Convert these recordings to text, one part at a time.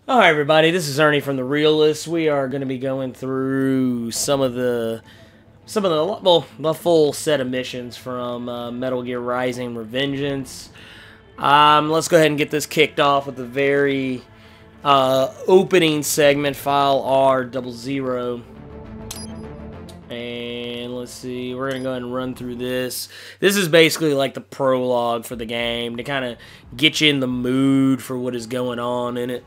Alright everybody, this is Ernie from the Realist. We are going to be going through some of the the full set of missions from Metal Gear Rising Revengeance. Let's go ahead and get this kicked off with the very opening segment file R-00. And let's see, we're going to go ahead and run through this. This is basically like the prologue for the game to kind of get you in the mood for what is going on in it.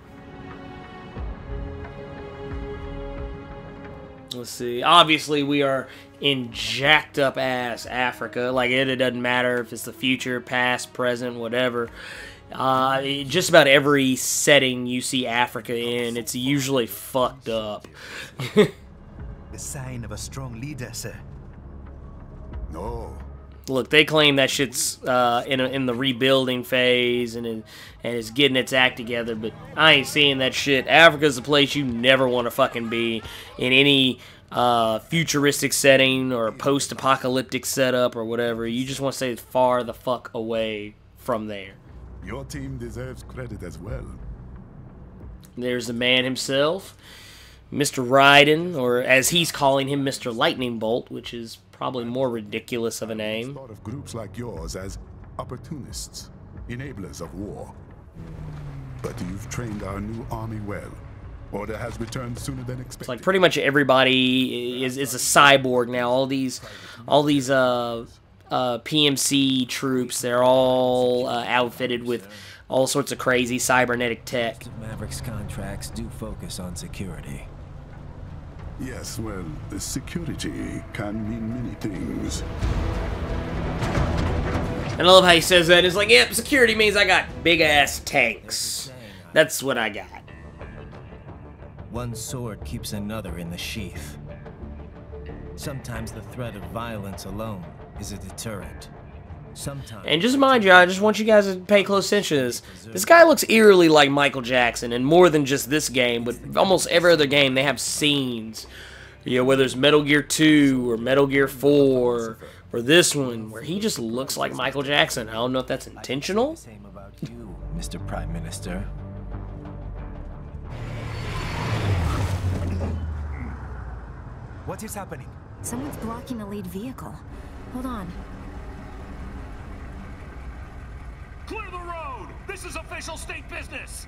Let's see. Obviously, we are in jacked up ass Africa. Like it doesn't matter if it's the future, past, present, whatever. Just about every setting you see Africa in, it's usually fucked up. The sign of a strong leader, sir. No. Look, they claim that shit's in the rebuilding phase and is getting its act together, but I ain't seeing that shit. Africa's a place you never want to fucking be in any futuristic setting or post-apocalyptic setup or whatever. You just want to stay far the fuck away from there. Your team deserves credit as well. There's the man himself, Mr. Raiden, or as he's calling him, Mr. Lightning Bolt, which is probably more ridiculous of a name. Thought of groups like yours as opportunists, enablers of war. But you've trained our new army well. Order has returned sooner than expected. It's like pretty much everybody is a cyborg now. All these PMC troops, they're all outfitted with all sorts of crazy cybernetic tech. Maverick's contracts do focus on security. Yes, well, security can mean many things. And I love how he says that. It's like, yep, security means I got big-ass tanks. That's what I got. One sword keeps another in the sheath. Sometimes the threat of violence alone is a deterrent. Sometimes. And just mind you, I just want you guys to pay close attention to this. This guy looks eerily like Michael Jackson, and more than just this game, but almost every other game, they have scenes. You know, whether it's Metal Gear 2 or Metal Gear 4 or this one, where he just looks like Michael Jackson. I don't know if that's intentional. Same about you, Mr. Prime Minister. What is happening? Someone's blocking the lead vehicle. Hold on. Clear the road! This is official state business!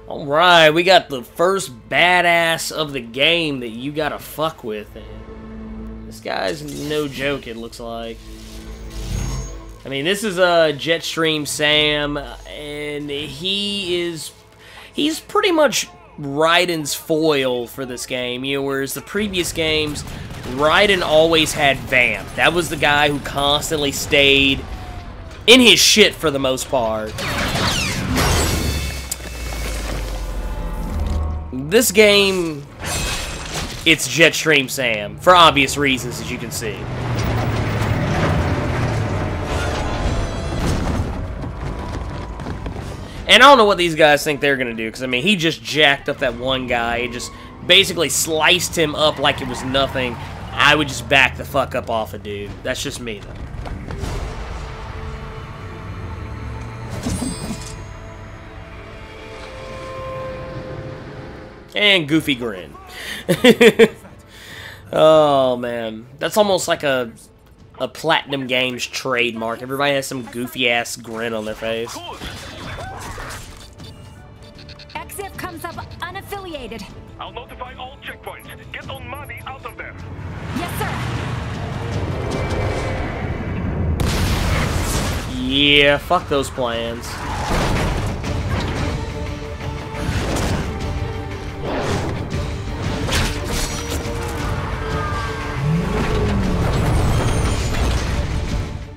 Alright, we got the first badass of the game that you gotta fuck with. And this guy's no joke, it looks like. I mean, this is Jetstream Sam, and he's pretty much Raiden's foil for this game. You know, whereas the previous games, Raiden always had Vamp. That was the guy who constantly stayed in his shit for the most part. This game, it's Jetstream Sam, for obvious reasons, as you can see. And I don't know what these guys think they're gonna do, because, I mean, he just jacked up that one guy. He just basically sliced him up like it was nothing. I would just back the fuck up off a dude. That's just me, though. And goofy grin. Oh, man. That's almost like a Platinum Games trademark. Everybody has some goofy-ass grin on their face. Exif comes up unaffiliated. I'll notify all checkpoints. Get on money out of there. Yes, sir. Yeah, fuck those plans.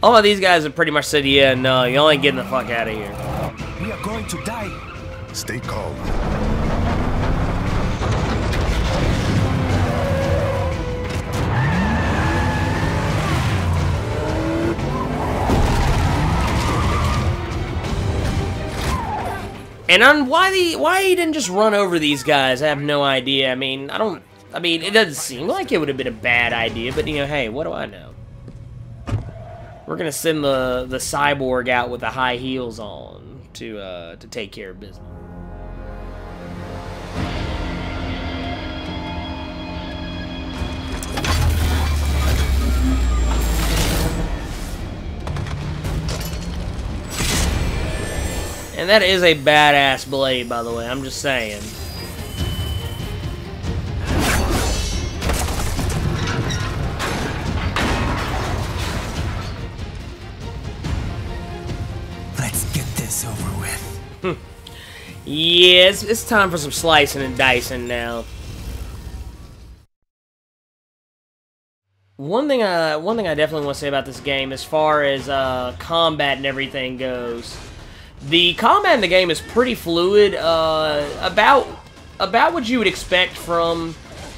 All of these guys have pretty much said, yeah, no, you ain't getting the fuck out of here. We are going to die. Stay calm. And on why he didn't just run over these guys, I have no idea. I mean, it doesn't seem like it would have been a bad idea, but, you know, hey, what do I know? We're gonna send the cyborg out with the high heels on. to take care of business. And that is a badass blade, by the way. I'm just saying. Let's get this over with. Yeah, it's time for some slicing and dicing now. One thing I definitely want to say about this game, as far as combat and everything goes, the combat in the game is pretty fluid. About what you would expect from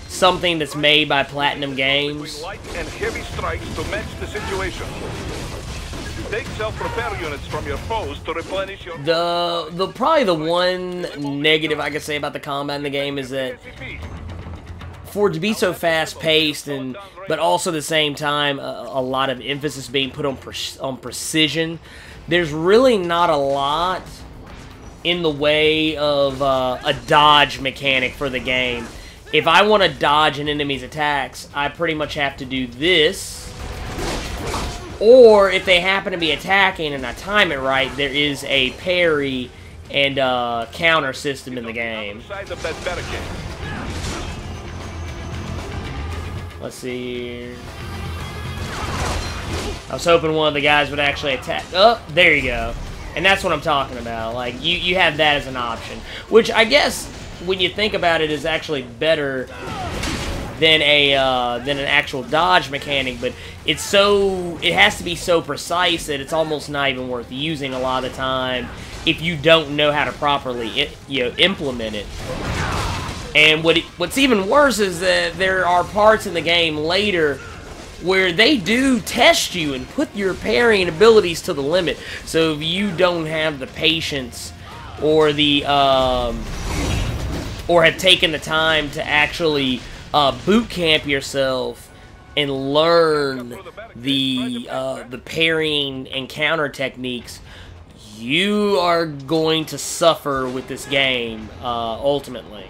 something that's made by Platinum Games. Light and heavy strikes to match the situation. Take self-repair units from your foes to replenish your... Probably the one negative I could say about the combat in the game is that for it to be so fast-paced, but also at the same time a lot of emphasis being put on precision, there's really not a lot in the way of a dodge mechanic for the game. If I want to dodge an enemy's attacks, I pretty much have to do this. Or if they happen to be attacking and I time it right, there is a parry and counter system in the game. Let's see. I was hoping one of the guys would actually attack. Oh, there you go. And that's what I'm talking about. Like, you have that as an option. Which, I guess, when you think about it, is actually better than an actual dodge mechanic. But it has to be so precise that it's almost not even worth using a lot of the time if you don't know how to properly implement it. And what's even worse is that there are parts in the game later where they do test you and put your parrying abilities to the limit. So if you don't have the patience or the or have taken the time to actually boot camp yourself and learn the parrying and counter techniques, you are going to suffer with this game ultimately.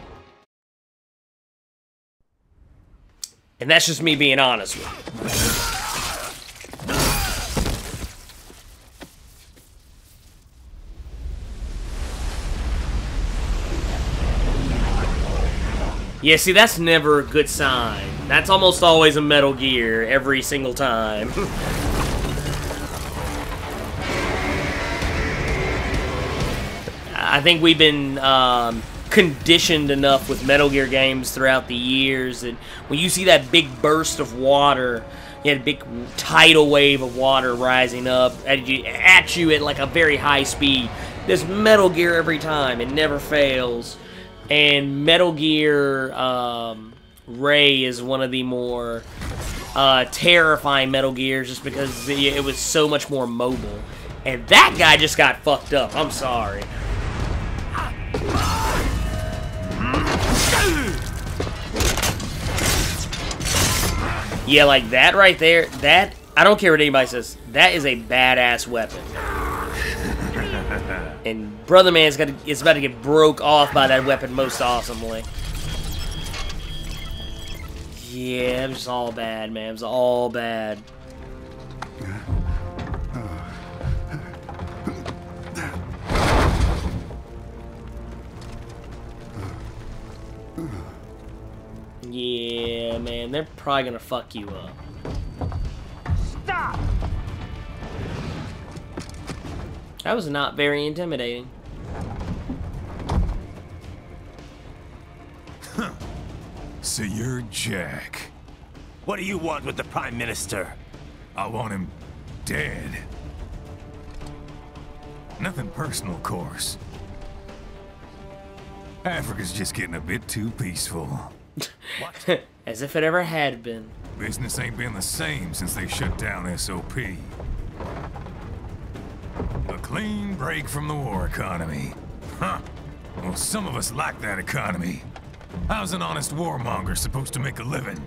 And that's just me being honest with you. Yeah, see, that's never a good sign. That's almost always a Metal Gear every single time. I think we've been conditioned enough with Metal Gear games throughout the years that when you see that big burst of water, you had a big tidal wave of water rising up at you at like a very high speed. There's Metal Gear every time. It never fails. And Metal Gear Ray is one of the more terrifying Metal Gears just because it was so much more mobile. And that guy just got fucked up. I'm sorry. Yeah, like that right there, that, I don't care what anybody says, that is a badass weapon. And Brother Man's is about to get broke off by that weapon most awesomely. Yeah, it was all bad, man. It was all bad. Yeah, man, they're probably gonna fuck you up. Stop! That was not very intimidating. Huh. So you're Jack. What do you want with the Prime Minister? I want him dead. Nothing personal, of course. Africa's just getting a bit too peaceful. As if it ever had been. Business ain't been the same since they shut down SOP. A clean break from the war economy. Huh. Well, some of us like that economy. How's an honest warmonger supposed to make a living?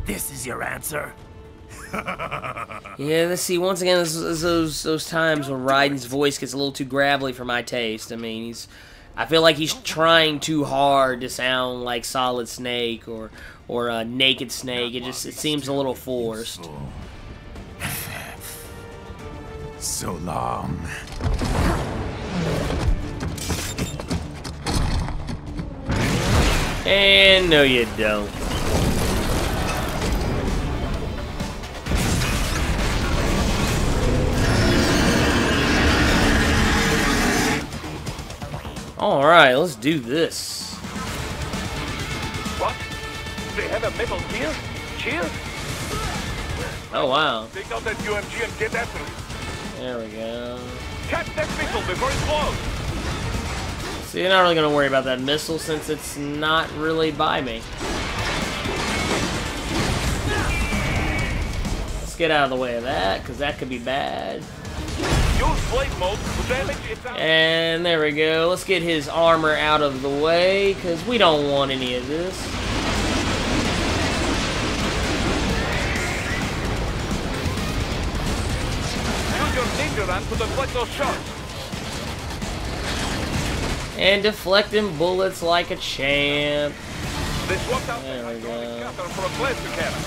This is your answer? Yeah, let's see. Once again, this is those times when Raiden's voice gets a little too gravelly for my taste. I mean, I feel like he's trying too hard to sound like Solid Snake or a Naked Snake. It seems a little forced. So long. And no, you don't. Alright, let's do this. What? They have a Metal Gear? Cheer? Oh, wow. Take out that UMG and get after it. There we go. Catch that missile before it blows. So you're not really going to worry about that missile since it's not really by me. Let's get out of the way of that, because that could be bad. Use blade mode to damage its out. And there we go. Let's get his armor out of the way, because we don't want any of this. Use your ninja run to deflect those shots. And deflecting bullets like a champ. They swapped out There the we go. hydraulic cutter for a blaster cannon.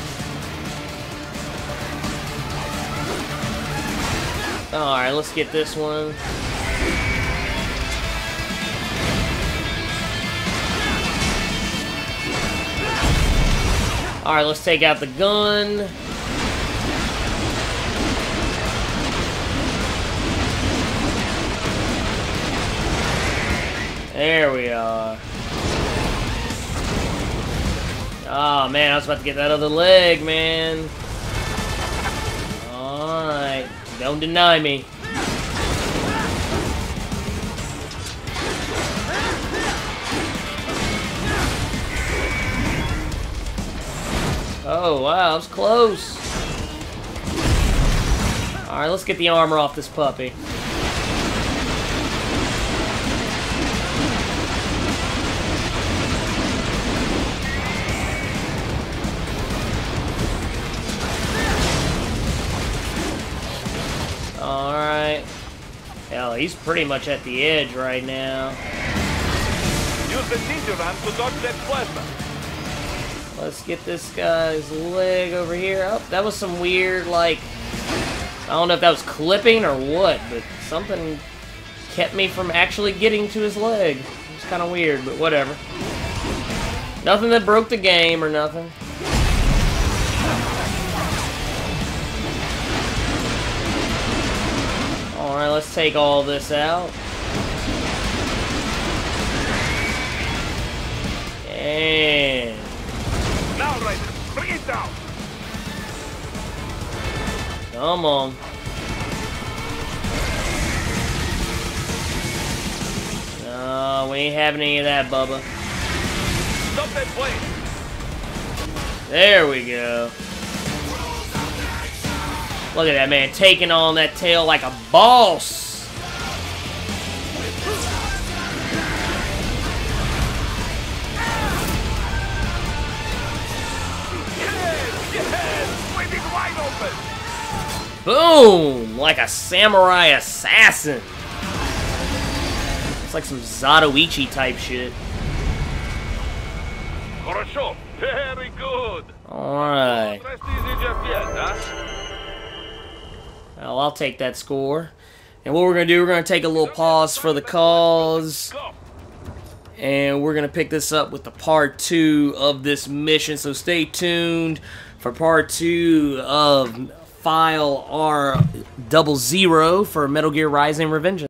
Alright, let's get this one. Alright, let's take out the gun. There we are. Oh man, I was about to get that other leg, man. Alright, don't deny me. Oh wow, that was close. Alright, let's get the armor off this puppy. Alright. Hell, he's pretty much at the edge right now. Use the ninja run to dodge that plasma. Let's get this guy's leg over here. Oh, that was some weird, like... I don't know if that was clipping or what, but something kept me from actually getting to his leg. It's kind of weird, but whatever. Nothing that broke the game or nothing. Alright, let's take all this out. And... Now, Raiden, bring it down. come on. No, we ain't having any of that, Bubba. Stop that blade. There we go. Look at that man taking on that tail like a boss. Yes, waving wide open. Boom! Like a samurai assassin. It's like some Zatoichi type shit. Хорошо, very good. Alright. Rest easy just yet, huh? Well, I'll take that score. And what we're going to do, we're going to take a little pause for the cause. Go. And we're going to pick this up with the part 2 of this mission. So stay tuned for part 2 of File R-00 for Metal Gear Rising Revengeance.